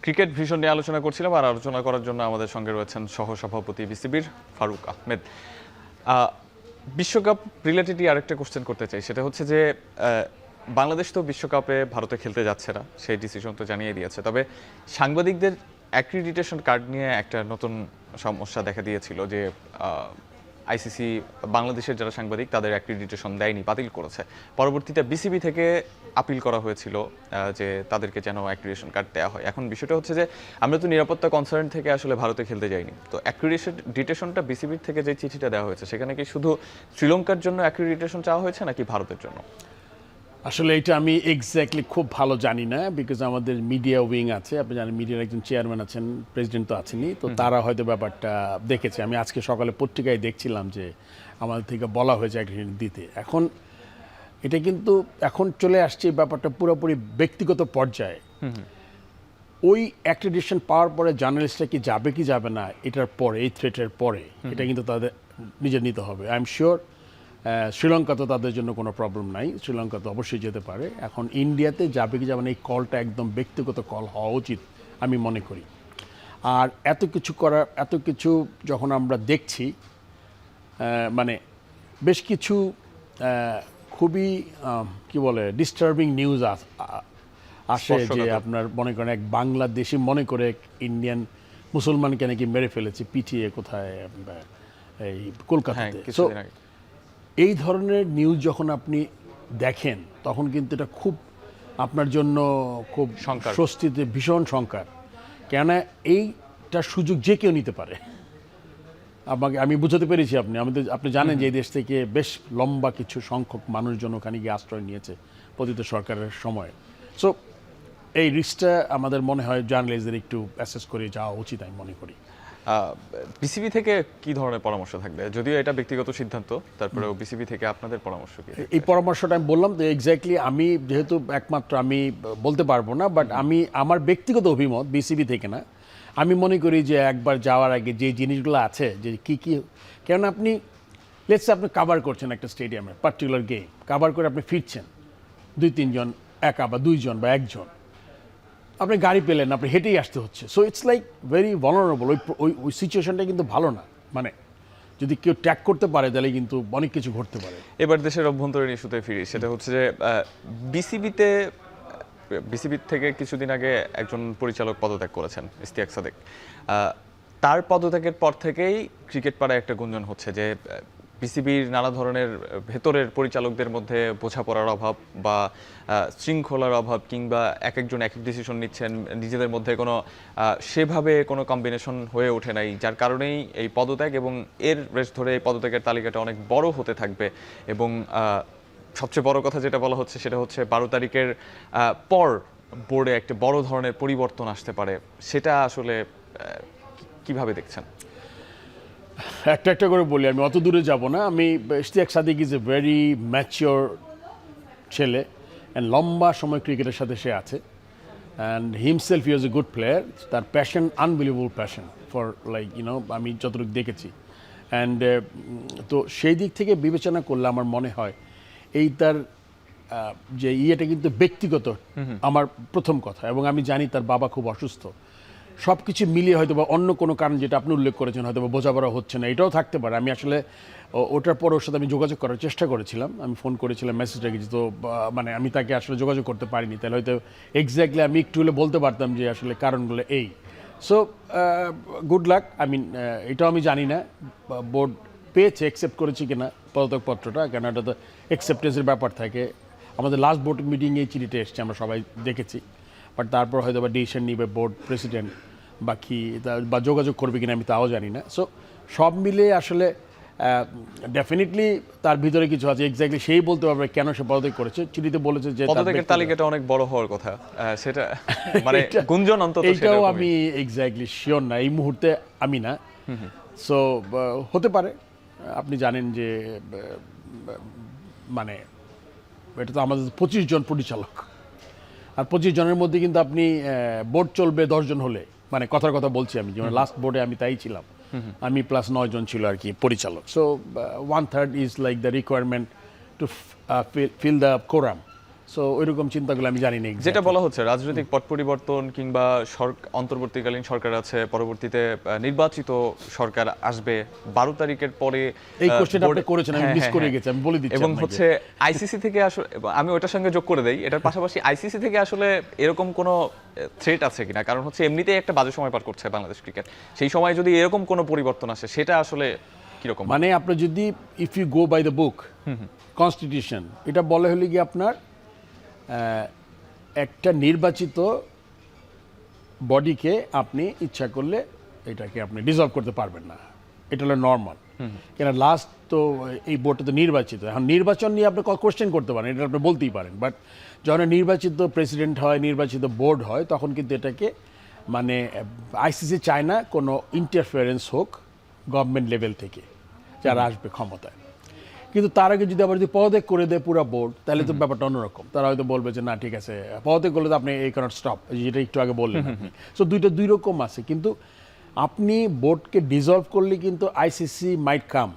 Cricket vision নিয়ে আলোচনা করছিলাম, আর আলোচনা করার জন্য আমাদের সঙ্গে রয়েছেন সহসভাপতি বিসিবির ফারুক আহমেদ। বিশ্বকাপ রিলেটেডই আরেকটা কোশ্চেন করতে চাই, সেটা হচ্ছে যে বাংলাদেশ তো বিশ্বকাপে ভারতে খেলতে যাচ্ছে না, সেই ডিসিশন তো জানিয়ে দিয়েছে। তবে সাংবাদিকদের অ্যাক্রিডিটেশন কার্ড নিয়ে একটা নতুন সমস্যা দেখা দিয়েছিল যে আইসিসি বাংলাদেশের যারা সাংবাদিক তাদের অ্যাক্রিডিটেশন দেয়নি, বাতিল করেছে। পরবর্তীতে বিসিবি থেকে আপিল করা হয়েছিল যে তাদেরকে যেন অ্যাক্রিডিটেশন কার্ড দেওয়া হয়। এখন বিষয়টা হচ্ছে যে আমরা তো নিরাপত্তা কনসার্ন থেকে আসলে ভারতে খেলতে যাইনি, তো অ্যাক্রিডিটেশনটা বিসিবির থেকে যে চিঠিটা দেওয়া হয়েছে সেখানে কি শুধু শ্রীলঙ্কার জন্য অ্যাক্রিডিটেশন চাওয়া হয়েছে নাকি ভারতের জন্য? আসলে এটা আমি এক্স্যাক্টলি খুব ভালো জানি না, বিকজ আমাদের মিডিয়া উইং আছে, আপনি জানেন মিডিয়ার একজন চেয়ারম্যান আছেন, প্রেসিডেন্ট তো আছেনই, তো তারা হয়তো ব্যাপারটা দেখেছে। আমি আজকে সকালে পত্রিকায় দেখছিলাম যে আমাদের থেকে বলা হয়েছে অ্যাক্রিডিটেশন দিতে। এখন এটা কিন্তু এখন চলে আসছে ব্যাপারটা পুরোপুরি ব্যক্তিগত পর্যায়ে। ওই অ্যাক্রিডিটেশন পাওয়ার পরে জার্নালিস্টরা কি যাবে কি যাবে না, এটার পরে এই থ্রেটের পরে এটা কিন্তু তাদের নিজে নিতে হবে। আই এম শিওর শ্রীলঙ্কা তো তাদের জন্য কোনো প্রবলেম নাই, শ্রীলঙ্কা তো অবশ্যই যেতে পারে। এখন ইন্ডিয়াতে যাবে কি যাবে না, এই কলটা একদম ব্যক্তিগত কল হওয়া উচিত আমি মনে করি। আর এত কিছু যখন আমরা দেখছি, মানে বেশ কিছু খুবই কি বলে ডিস্টার্বিং নিউজ আসে যে আপনার মনে করেন এক বাংলাদেশি মনে করে এক ইন্ডিয়ান মুসলমানকে নাকি মেরে ফেলেছে পিটিয়ে কোথায় এই কলকাতাতে। এই ধরনের নিউজ যখন আপনি দেখেন তখন কিন্তু এটা খুব আপনার জন্য খুব স্বস্তিতে ভীষণ শঙ্কার, কেননা এইটা সুযোগ যে কেউ নিতে পারে। আমি বুঝাতে পেরেছি আপনি জানেন যে এই দেশ থেকে বেশ লম্বা কিছু সংখ্যক মানুষজন ওখানে গিয়ে আশ্রয় নিয়েছে পতিত সরকারের সময়। সো এই রিস্কটা আমাদের মনে হয় জার্নালিস্টদের একটু অ্যাসেস করে যাওয়া উচিত আমি মনে করি। বিসিবি থেকে কি ধরনের পরামর্শ থাকবে? যদিও এটা ব্যক্তিগত সিদ্ধান্ত, তারপরেও বিসিবি থেকে আপনাদের পরামর্শ কি? এই পরামর্শটা আমি বললাম তো এক্স্যাক্টলি, আমি যেহেতু একমাত্র আমি বলতে পারবো না, বাট আমার ব্যক্তিগত অভিমত বিসিবি থেকে না। আমি মনে করি যে একবার যাওয়ার আগে যে জিনিসগুলো আছে যে কি কেন আপনি লেটস আপনি কাভার করছেন একটা স্টেডিয়ামে পার্টিকুলার গেম, কাভার করে আপনি ফিরছেন 2-3 জন একা বা 2 জন বা 1 জন, আপনি গাড়ি পেলেন, আপনি হেঁটেই আসতে হচ্ছে। So it's like very vulnerable. ওই সিচুয়েশনটা কিন্তু ভালো না। মানে যদি কেউ ট্যাগ করতে পারে তাহলে কিন্তু অনেক কিছু ঘটতে পারে। এবার দেশের অভ্যন্তরীণ ইস্যুতে ফিরি, সেটা হচ্ছে যে বিসিবি থেকে কিছুদিন আগে একজন পরিচালক পদত্যাগ করেছেন, ইশতিয়াক সাদেক। তার পদত্যাগের পর থেকেই ক্রিকেট পাড়ায় একটা গুঞ্জন হচ্ছে যে বিসিবির নানা ধরনের ভেতরের পরিচালকদের মধ্যে বোঝাপড়ার অভাব বা শৃঙ্খলার অভাব, কিংবা একজন এক ডিসিশন নিচ্ছেন, নিজেদের মধ্যে সেভাবে কোনো কম্বিনেশন হয়ে ওঠে নাই, যার কারণেই এই পদত্যাগ, এবং এর রেশ ধরে এই পদত্যাগের তালিকাটা অনেক বড় হতে থাকবে। এবং সবচেয়ে বড় কথা যেটা বলা হচ্ছে সেটা হচ্ছে 12 তারিখের পর বোর্ডে একটা বড় ধরনের পরিবর্তন আসতে পারে। সেটা আসলে কিভাবে দেখছেন? একটা করে বলি, আমি অত দূরে যাব না। Ishtiaq Sadiq is a very mature ছেলে, অ্যান্ড লম্বা সময় ক্রিকেটের সাথে সে আছে, and himself he was a good player. তার passion unbelievable passion for like আমি যতটুকু দেখেছি। অ্যান্ড তো সেই দিক থেকে বিবেচনা করলে আমার মনে হয় এই তার যে ইয়েটা কিন্তু ব্যক্তিগত আমার প্রথম কথা, এবং আমি জানি তার বাবা খুব অসুস্থ। সব কিছু মিলিয়ে হয়তো বা অন্য কোনো কারণ যেটা আপনি উল্লেখ করেছেন, হয়তো বা বোঝাপড়া হচ্ছে না, এটাও থাকতে পারে। আমি আসলে ওটার পর ওর সাথে আমি যোগাযোগ করার চেষ্টা করেছিলাম, আমি ফোন করেছিলাম, মেসেজ রেখেছি, তো মানে আমি তাকে আসলে যোগাযোগ করতে পারিনি। তাহলে হয়তো এক্স্যাক্টলি আমি একটু হলে বলতে পারতাম যে আসলে কারণগুলো এই। So good luck. এটাও আমি জানি না বোর্ড পেয়েছে, অ্যাকসেপ্ট করেছি কিনা পদত্যাগপত্রটা, কেন এটা তো অ্যাকসেপ্টেন্সের ব্যাপার থাকে। আমাদের লাস্ট বোর্ড মিটিংয়ে এই চিঠিটা এসছে, আমরা সবাই দেখেছি। বাট তারপর হয়তো বা ডিসিশন নিবে বোর্ড প্রেসিডেন্ট, বা যোগাযোগ করবে কিনা আমি তাও জানি না। সো সব মিলে আসলে ডেফিনেটলি তার ভিতরে কিছু আছে, এক্স্যাক্টলি সেই বলতে পারবে কেন সে পদত্যাগ করেছে। চিঠিতে বলেছে যে পদত্যাগের তালিকাটা অনেক বড় হওয়ার কথা, সেটা মানে গুঞ্জন অন্তত। এটাও আমি এক্স্যাক্টলি শিওর না এই মুহূর্তে, আমি না। সো হতে পারে। আপনি জানেন যে মানে এটা তো আমাদের 25 জন পরিচালক, আর 25 জনের মধ্যে কিন্তু আপনি বোর্ড চলবে 10 জন হলে, মানে কথার কথা বলছি আমি, যেমন লাস্ট বোর্ডে আমি তাই ছিলাম, আমি প্লাস 9 জন ছিল আর কি পরিচালক। So 1/3 is like the requirement to fill the quorum. So ওইরকম চিন্তাগুলো আমি জানি না যেটা exactly। বলা হচ্ছে রাজনৈতিক পট পরিবর্তন কিংবা অন্তর্বর্তীকালীন সরকার আছে, পরবর্তীতে নির্বাচিত সরকার আসবে 12 তারিখের পরে। এই কোশ্চেন আপনি board- করেছেন, আমি হ্যাঁ, মিস হ্যাঁ, করে হ্যাঁ। গেছি, আমি বলে দিচ্ছি এবং আপনাকে। হচ্ছে আইসিসি থেকে আসলে আমি ওটার সঙ্গে যোগ করে দেই, এটার পাশাপাশি আইসিসি থেকে আসলে এরকম কোনো থ্রেট আছে কিনা, কারণ হচ্ছে এমনিতেই একটা বাজে সময় পার করছে বাংলাদেশ ক্রিকেট, সেই সময় যদি এরকম কোনো পরিবর্তন আসে সেটা আসলে কিরকম? মানে আপনি যদি if you go by the book constitution, এটা বলে হলে কি আপনার একটা নির্বাচিত বডিকে আপনি ইচ্ছা করলে এটাকে আপনি ডিসলভ করতে পারবেন না, এটা হলো নর্মাল। কেন লাস্ট তো এই বোর্ডটা তো নির্বাচিত, এখন নির্বাচন নিয়ে আপনি কোশ্চেন করতে পারেন, এটা আপনি বলতেই পারেন, বাট যখন নির্বাচিত প্রেসিডেন্ট হয়, নির্বাচিত বোর্ড হয়, তখন কিন্তু এটাকে মানে আইসিসি চায় না কোনো ইন্টারফারেন্স হোক গভর্নমেন্ট লেভেল থেকে যারা আসবে ক্ষমতায়। কিন্তু তার আগে যদি আবার যদি পদত্যাগ করে দেয় পুরো বোর্ড, তাহলে তো ব্যাপারটা অন্যরকম। তারা হয়তো বলবে যে না ঠিক আছে, পদত্যাগ করলে তো আপনি এই ক্যানট স্টপ, যেটা একটু আগে বললেন আপনি। সো দুইটা দুই রকম আছে, কিন্তু আপনি বোর্ডকে ডিসলভ করলে কিন্তু আইসিসি মাইট কাম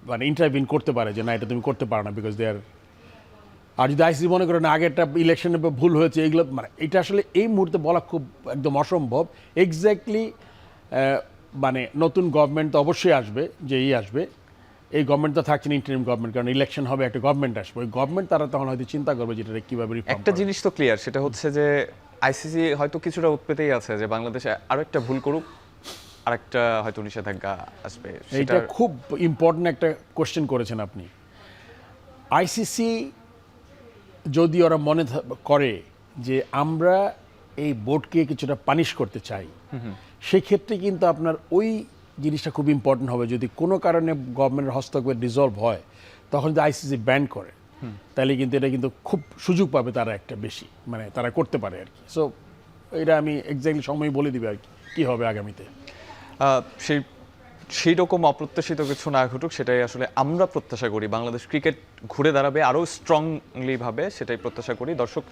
মানে ইন্টারভিন করতে পারে যে না এটা তুমি করতে পারো না, বিকজ দে আর। আর যদি আইসিসি মনে করেন আগে একটা ইলেকশনে ভুল হয়েছে, এইগুলো মানে এটা আসলে এই মুহূর্তে বলা খুব একদম অসম্ভব এক্স্যাক্টলি। মানে নতুন গভর্নমেন্ট তো অবশ্যই আসবে, যেই আসবে, এই গভর্নমেন্ট তো থাকছে না ইন্টারিম গভর্নমেন্ট, কারণ ইলেকশন হবে, একটা গভর্নমেন্ট আসবে, ওই গভর্নমেন্ট তারা তখন হয়তো চিন্তা করবে যেটা কীভাবে reform একটা করা। জিনিস তো ক্লিয়ার, সেটা হচ্ছে যে আইসিসি হয়তো কিছুটা উৎপেতেই আছে যে বাংলাদেশে আরো একটা ভুল করুক, আরেকটা হয়তো নিষেধাজ্ঞা আসবে। এইটা খুব ইম্পর্টেন্ট একটা কোশ্চেন করেছেন আপনি। আইসিসি যদি ওরা মনে করে যে আমরা এই বোর্ডকে কিছুটা পানিশ করতে চাই, সেক্ষেত্রে কিন্তু আপনার ওই জিনিসটা খুব ইম্পর্টেন্ট হবে। যদি কোনো কারণে গভর্নমেন্টের হস্তক্ষেপে ডিসলভ হয়, তখন যদি আইসিসি ব্যান করে, তাহলে কিন্তু এটা কিন্তু খুব সুযোগ পাবে তারা একটা বেশি, মানে তারা করতে পারে আর কি। সো এটা আমি এক্স্যাক্টলি সময় বলে দিবে আর কি কী হবে আগামীতে। সেই রকম অপ্রত্যাশিত কিছু না ঘটুক, সেটাই আসলে আমরা প্রত্যাশা করি। বাংলাদেশ ক্রিকেট ঘুরে দাঁড়াবে আরও স্ট্রংলি ভাবে, সেটাই প্রত্যাশা করি। দর্শক,